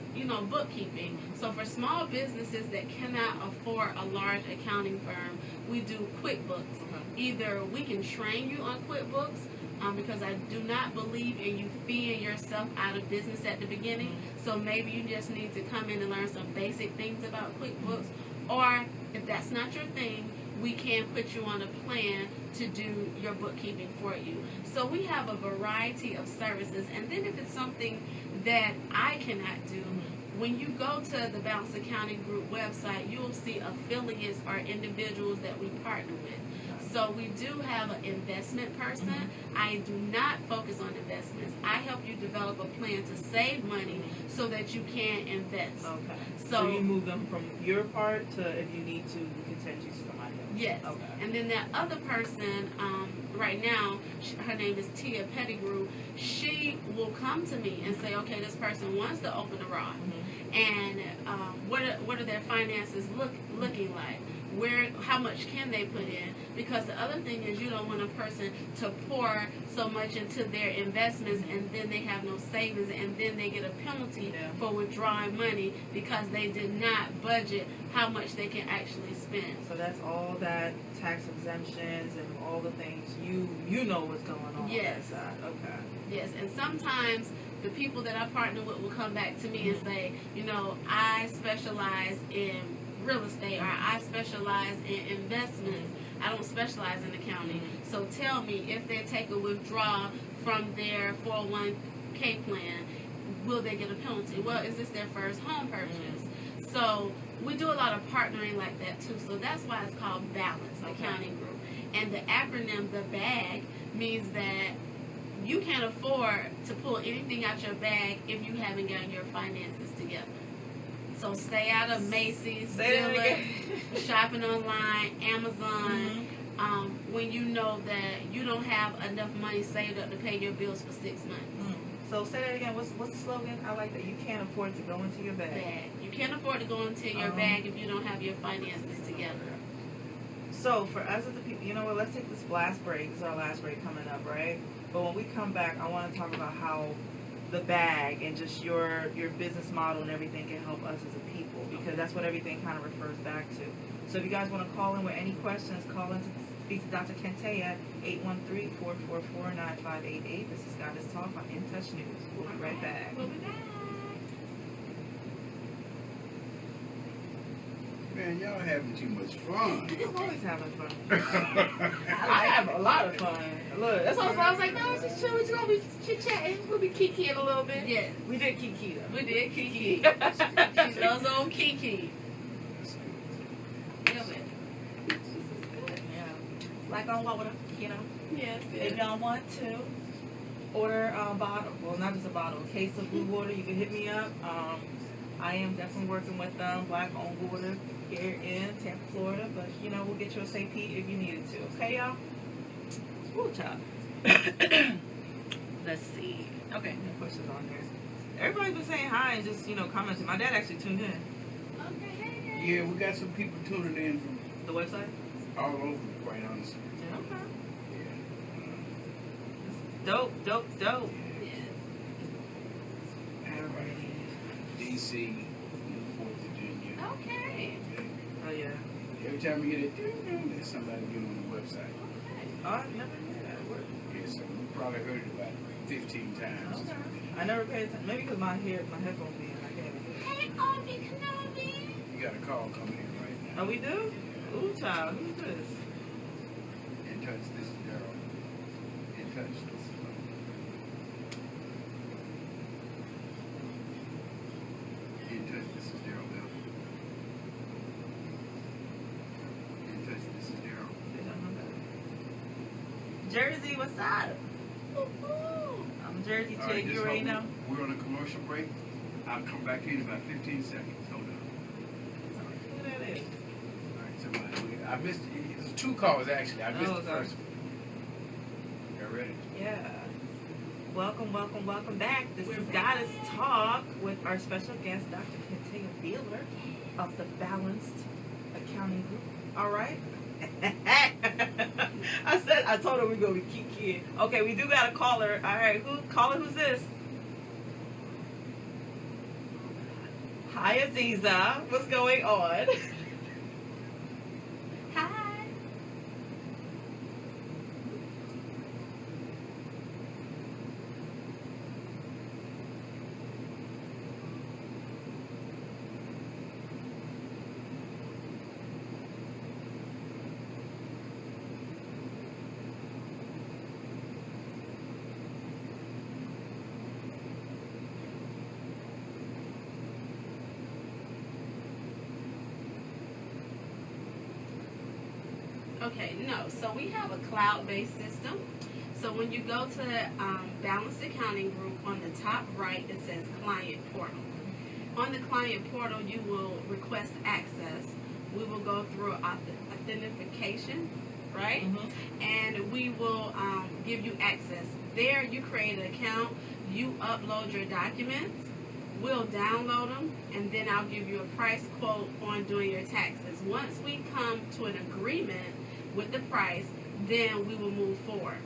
bookkeeping. So for small businesses that cannot afford a large accounting firm, we do QuickBooks. Either we can train you on QuickBooks, because I do not believe in you feeing yourself out of business at the beginning. So maybe you just need to come in and learn some basic things about QuickBooks. Or if that's not your thing, we can put you on a plan to do your bookkeeping for you. So we have a variety of services. And then if it's something that I cannot do, when you go to the Balanced Accounting Group website, you will see affiliates or individuals that we partner with. So we do have an investment person. I do not focus on investments. I help you develop a plan to save money so that you can invest. So you move them from your part to, if you need to, you can send you somebody else. Yes. And then that other person, right now, her name is Tia Pettigrew. She will come to me and say, okay, this person wants to open a Roth. And what are their finances looking like? How much can they put in? Because the other thing is, you don't want a person to pour so much into their investments and then they have no savings, and then they get a penalty for withdrawing money because they did not budget how much they can actually spend. So that's all that tax exemptions and all the things you know what's going on. Yes. On that side. Yes, and sometimes the people that I partner with will come back to me and say, I specialize in real estate, or I specialize in investments. I don't specialize in accounting. So tell me, if they take a withdrawal from their 401k plan, will they get a penalty? Well, is this their first home purchase? So we do a lot of partnering like that too. So that's why it's called Balance Accounting Group. And the acronym, the BAG, means that you can't afford to pull anything out your bag if you haven't gotten your finances together. So stay out of Macy's, Dilla, shopping online, Amazon, when you know that you don't have enough money saved up to pay your bills for 6 months. So say that again. What's the slogan? I like that. You can't afford to go into your bag. You can't afford to go into your bag if you don't have your finances together. So for us as a people, you know what? Let's take this last break. This is our last break coming up, right? But when we come back, I want to talk about how the bag and just your business model and everything can help us as a people, because that's what everything kind of refers back to. So if you guys want to call in with any questions, call in to speak to Dr. Kentaya, 813-444-9588. This is Goddess Talk on In Touch News. We'll be right back. We'll be back. Man, y'all having too much fun. I'm always having fun. I have a lot of fun. Look, that's what I was like, no, it's just chill. We're just going to be chit-chatting. We'll be kikiing a little bit. Yes. We did kiki, though. We did Kiki. She loves old Kiki. Like on what with a, Yes. if y'all want to order a bottle, well, not just a bottle, a case of blue water, you can hit me up. I am definitely working with them, black owned water here in Tampa, Florida, but we'll get you a SAP if you needed to. Okay, y'all? Ooh, child. Let's see. Okay, no questions on there. Everybody's been saying hi and just, commenting. My dad actually tuned in. Okay. Yeah, we got some people tuning in from The website? all over, quite honestly. Okay. Yeah. Dope. Yes. Everybody. DC, Newport, Virginia. Okay. Oh, yeah. Every time we get it, there's somebody new on the website. Oh, I never knew that. Yeah, so we probably heard it about 15 times. Okay. I never paid attention. Maybe because my headphones be in. I can't even hear. Hey, Obi Kenobi. You got a call coming in right now. Oh, we do? Ooh, child. Who's this? In touch, this is Daryl. In touch, this is In touch, this is Daryl Bell. In touch, this is Daryl. Jersey, what's up? I'm Jersey All right, chick. just You already hold know? on. We're on a commercial break. I'll come back in about 15 seconds. Hold on. Who that is? All right, somebody. I missed it. There's 2 calls actually. I missed the first one. Y'all ready? Yeah. Welcome back. This is Goddess Talk with our special guest, Dr. Kentaya Beeler of the Balanced Accounting Group. All right. I told her we're gonna be kikiing. Okay, we do got a caller. All right, who's this? Hi, Aziza. What's going on? Hi. Okay, no. So we have a cloud-based system. So when you go to Balanced Accounting Group, on the top right, it says Client Portal. On the Client Portal, you will request access. We will go through authentication, right? Mm-hmm. And we will give you access. There, you create an account. You upload your documents. We'll download them, and then I'll give you a price quote on doing your taxes. Once we come to an agreement with the price, then we will move forward.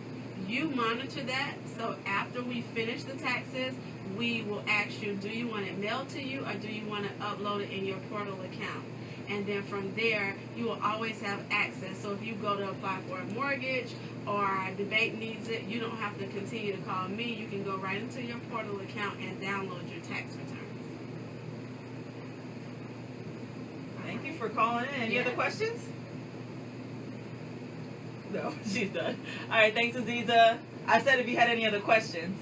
You monitor that, so after we finish the taxes, we will ask you, do you want it mailed to you or do you want to upload it in your portal account? And then from there, you will always have access. So if you go to apply for a mortgage or the bank needs it, you don't have to continue to call me. You can go right into your portal account and download your tax return. Thank you for calling in. Any other questions? No, she's done. All right, thanks, Aziza. I said if you had any other questions.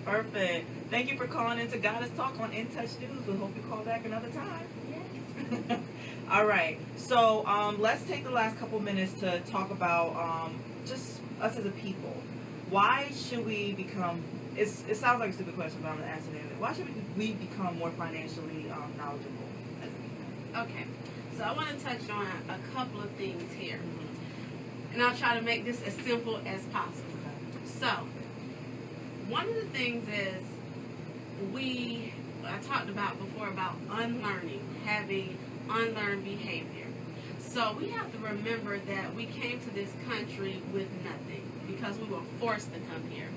Perfect. Thank you for calling into Goddess Talk on In Touch News. We hope you call back another time. Yes. All right. So let's take the last couple minutes to talk about just us as a people. Why should we become? It sounds like a stupid question, but I'm gonna answer it. Why should we become more financially knowledgeable as a people? Okay. So I want to touch on a couple of things here, and I'll try to make this as simple as possible. So, one of the things is I talked about before about unlearning, having unlearned behavior. So we have to remember that we came to this country with nothing because we were forced to come here.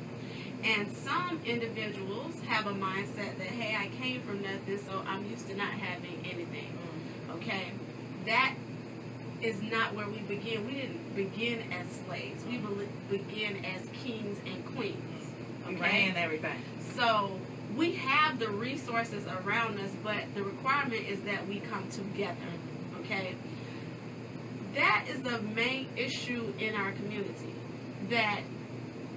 And some individuals have a mindset that, hey, I came from nothing, so I'm used to not having anything. Okay? That is not where we begin. We didn't begin as slaves. We begin as kings and queens. We Okay? ran everything. So we have the resources around us, but the requirement is that we come together. Okay? That is the main issue in our community. That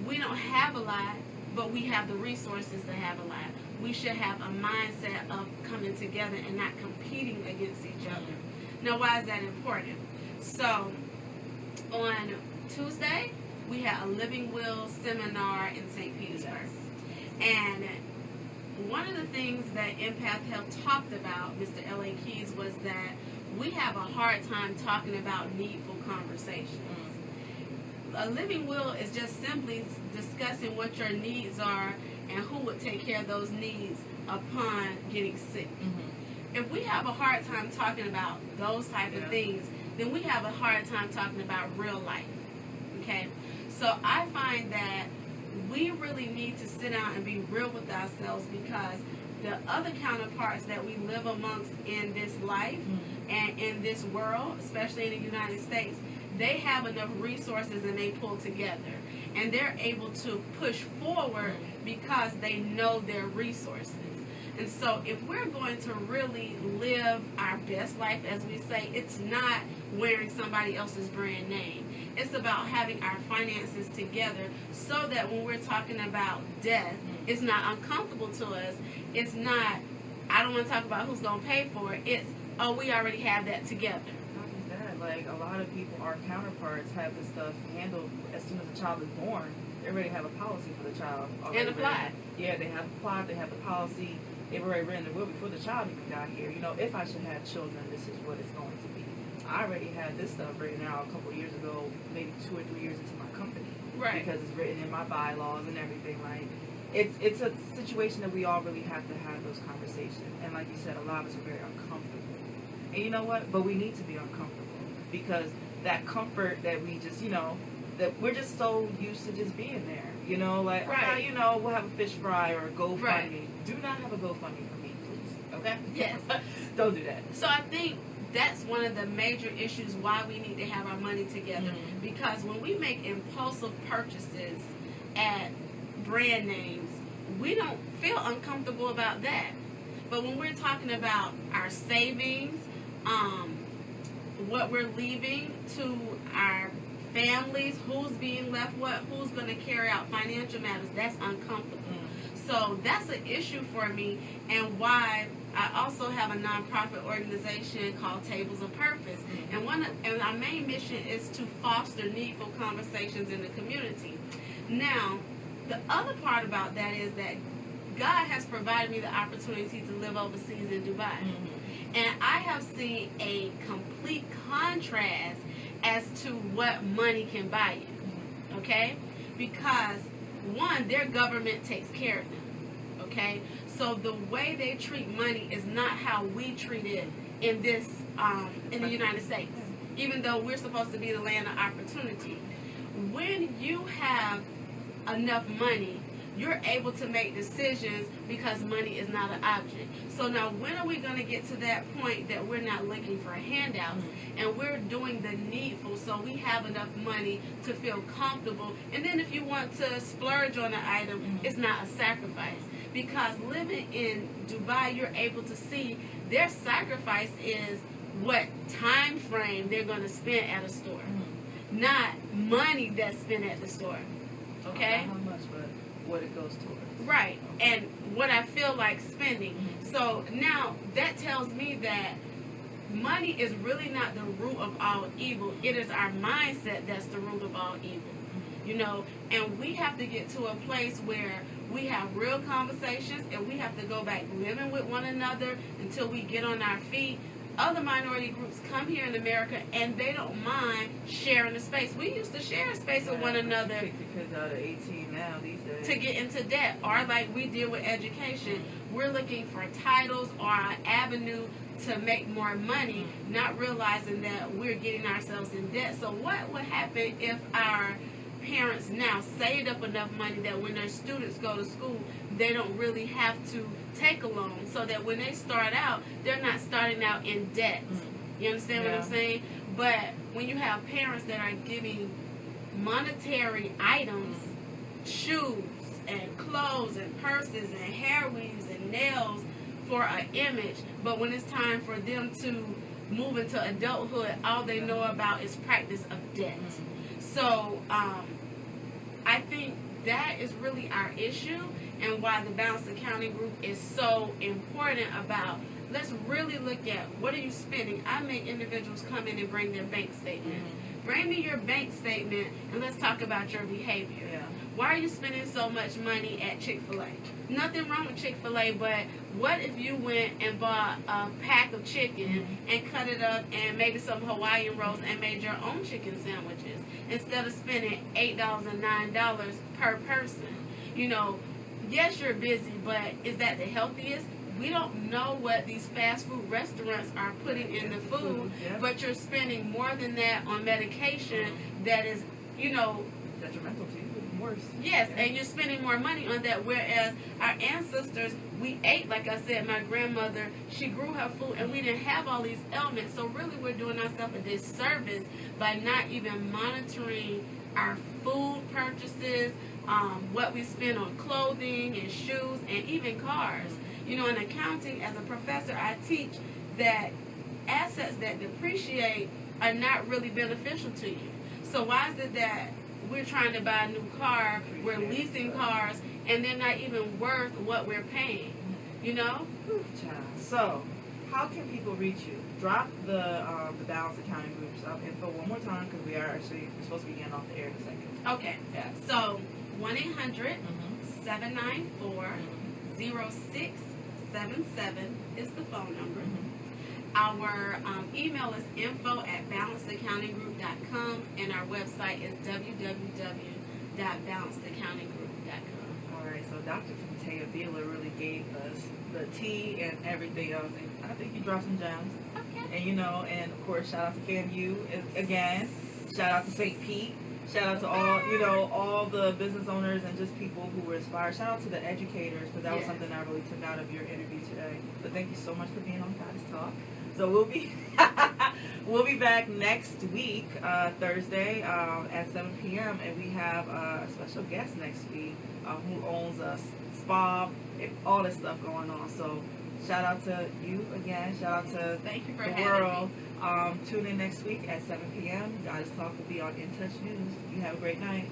we don't have a lot, but we have the resources to have a lot. We should have a mindset of coming together and not competing against each other. Now, why is that important? So, on Tuesday, we had a Living Will seminar in St. Petersburg. And one of the things that Empath Health talked about, Mr. L.A. Keys, was that we have a hard time talking about needful conversations. A living will is just simply discussing what your needs are and who would take care of those needs upon getting sick. If we have a hard time talking about those type of things, then we have a hard time talking about real life. Okay? So I find that we really need to sit down and be real with ourselves, because the other counterparts that we live amongst in this life and in this world, especially in the United States, they have enough resources and they pull together. And they're able to push forward because they know their resources. And so if we're going to really live our best life, as we say, it's not wearing somebody else's brand name. It's about having our finances together so that when we're talking about death, it's not uncomfortable to us. It's not, I don't want to talk about who's going to pay for it. It's, oh, we already have that together. Not just that, like a lot of people, our counterparts, have this stuff handled as soon as the child is born. They already have a policy for the child. And applied. Yeah, they have applied, they have the policy. They've already written the will before the child even got here. You know, if I should have children, this is what it's going to be. I already had this stuff written out a couple of years ago, maybe 2 or 3 years into my company. Right. Because it's written in my bylaws and everything. Like, it's a situation that we all really have to have those conversations. And like you said, a lot of us are very uncomfortable. And you know what? But we need to be uncomfortable, because that comfort that we just, you know, that we're just so used to just being there. You know, like, right. you know, we'll have a fish fry or a GoFundMe. Right. Do not have a GoFundMe for me, please. Okay? Yes. Don't do that. So I think that's one of the major issues why we need to have our money together. Because when we make impulsive purchases at brand names, we don't feel uncomfortable about that. But when we're talking about our savings, what we're leaving to our families, who's being left what, who's going to carry out financial matters, that's uncomfortable. So that's an issue for me, and why I also have a nonprofit organization called Tables of Purpose. And our main mission is to foster needful conversations in the community. Now, the other part about that is that God has provided me the opportunity to live overseas in Dubai. And I have seen a complete contrast as to what money can buy you. Okay? Because, one, their government takes care of them. Okay? So the way they treat money is not how we treat it in this, in the United States. Even though we're supposed to be the land of opportunity. When you have enough money, you're able to make decisions because money is not an object. So now when are we going to get to that point that we're not looking for handouts and we're doing the needful so we have enough money to feel comfortable? And then if you want to splurge on an item, it's not a sacrifice. Because living in Dubai, you're able to see their sacrifice is what time frame they're going to spend at a store. Not money that's spent at the store. Okay? How much, but what it goes towards. Right. And what I feel like spending. So now that tells me that money is really not the root of all evil. It is our mindset that's the root of all evil. You know, and we have to get to a place where we have real conversations and we have to go back living with one another until we get on our feet. Other minority groups come here in America and they don't mind sharing the space. We used to share a space with one another. Kick the kids out of 18 now these days. To get into debt, or like we deal with education, we're looking for titles or an avenue to make more money, not realizing that we're getting ourselves in debt. So what would happen if our parents now saved up enough money that when their students go to school, they don't really have to take a loan, so that when they start out, they're not starting out in debt. You understand what I'm saying? But when you have parents that are giving monetary items, shoes and clothes and purses and hair weaves and nails for an image, but when it's time for them to move into adulthood, all they know about is practice of debt. So I think that is really our issue, and why the Balanced Accounting Group is so important about, let's really look at what are you spending. I make individuals come in and bring their bank statement. Bring me your bank statement and let's talk about your behavior. Why are you spending so much money at Chick-fil-A? Nothing wrong with Chick-fil-A, but what if you went and bought a pack of chicken and cut it up and maybe some Hawaiian rolls and made your own chicken sandwiches instead of spending $8 and $9 per person? You know, yes, you're busy, but is that the healthiest? We don't know what these fast food restaurants are putting in the food, but you're spending more than that on medication that is, you know, detrimental to you. Worse. Yes, and you're spending more money on that, whereas our ancestors, we ate, like I said, my grandmother, she grew her food, and we didn't have all these elements. So really we're doing ourselves a disservice by not even monitoring our food purchases, what we spend on clothing and shoes and even cars. You know, in accounting, as a professor, I teach that assets that depreciate are not really beneficial to you. So why is it that we're trying to buy a new car, we're leasing cars, and they're not even worth what we're paying, you know? So, how can people reach you? Drop the Balanced Accounting Group's info one more time, because we're supposed to be getting off the air in a second. Okay. Yeah. So, 1-800-794-0677 is the phone number. Our email is info@balancedaccountinggroup.com, and our website is www.balancedaccountinggroup.com. All right, so Dr. Kentaya Beeler really gave us the tea and everything else, and I think you dropped some gems. Okay. And you know, and of course, shout out to FAMU again. Shout out to St. Pete. Shout out to all the business owners and just people who were inspired. Shout out to the educators, because that was something I really took out of your interview today. But thank you so much for being on Goddess Talk. So we'll be back next week, Thursday, at 7 p.m. and we have a special guest next week who owns a spa, all this stuff going on. So shout out to you again. Shout out to Thank you for the world. Tune in next week at 7 p.m. Goddess Talk will be on In Touch News. You have a great night.